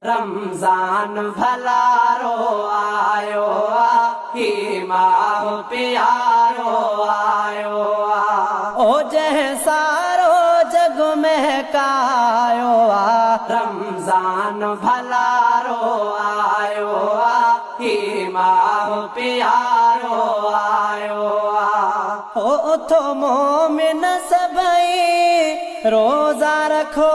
रमजान भलारो आयो ही माह प्यारो आयो ओ जैसारो जग महकायो रमजान भलारो आयो ही माह प्यारो आयो ओ तो मोमिन सभई रोजा रखो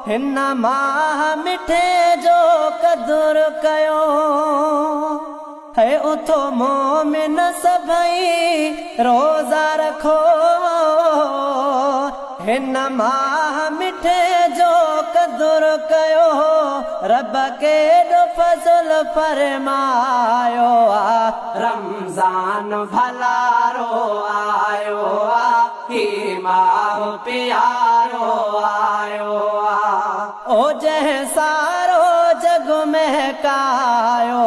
हिन माह मिठे जो कदुर कयो है उथो मोमिन सभई रोजा रखो हिन माह मिठे जो कदुर कयो रब के दो फजल फरमायो रमजान भलारो आयो ही माह प्यारो आयो ओ जैसारो जग महकायो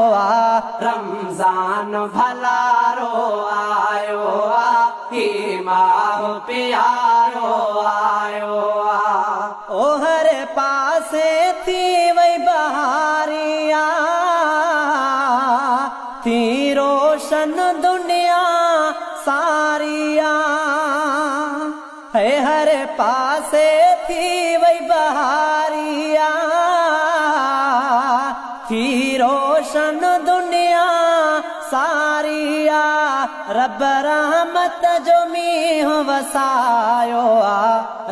रमजान भलारो आयो ही माह प्यारो आयो ओ हर पासे थी वही बहारिया थी रोशन दुनिया सारिया है हर पासे थी वही बहारिया थी रोशन दुनिया सारिया रब रहमत जो मीह वसायो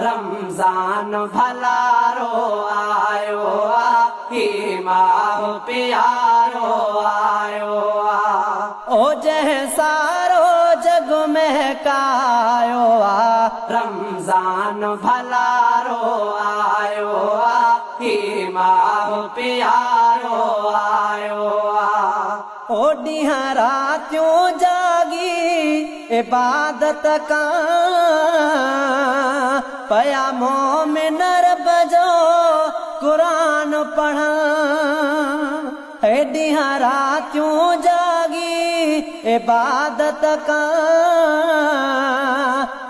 रमजान भलारो आयो ही माह प्यारो आयो ओ जैसारो जग महकायो रमजान भलारो आयो ही माह प्यारो आयो ओ ॾींहं रातियों जागी इबादत का पया मोमिन रब जो कुरान पढ़ा है ॾींहं रातियों जागी इबादत का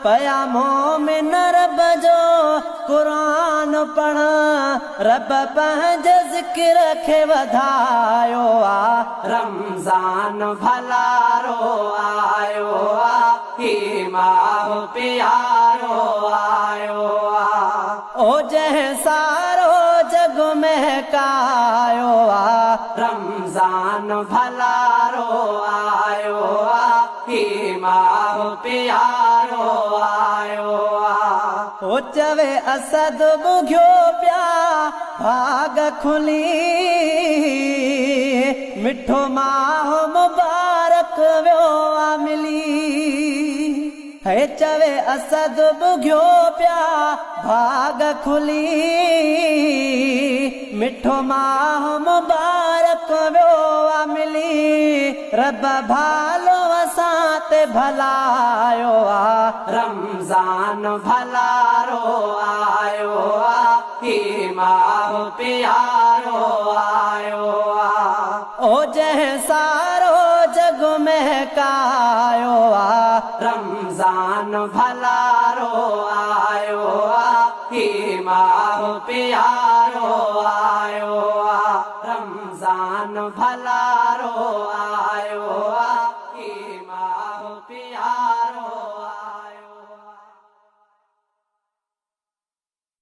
पया मोमिन रब जो कुरान पढ़ा रब पंहिंजे ज़िक्र खे वधायो रमजान भलारो आयो ही माह प्यारो आयो ओ जैसारो जग महकायो रमजान भलारो आयो ही माह प्यारो आयो ओ चवे असद बुघ्यो प्या भाग खुली मिठो माह मुबारक व्यो मिली है चवे असद बुघ्यो प्या भाग खुली मिठो माह मुबारक व्यो मिली रब भालो असाते भलायो रमजान भलारो आयो ही माह प्यारो आयो ओ जैसारो जग महकायो रमजान भलारो आयो ही माह प्यारो आयो रमजान भलारो आयो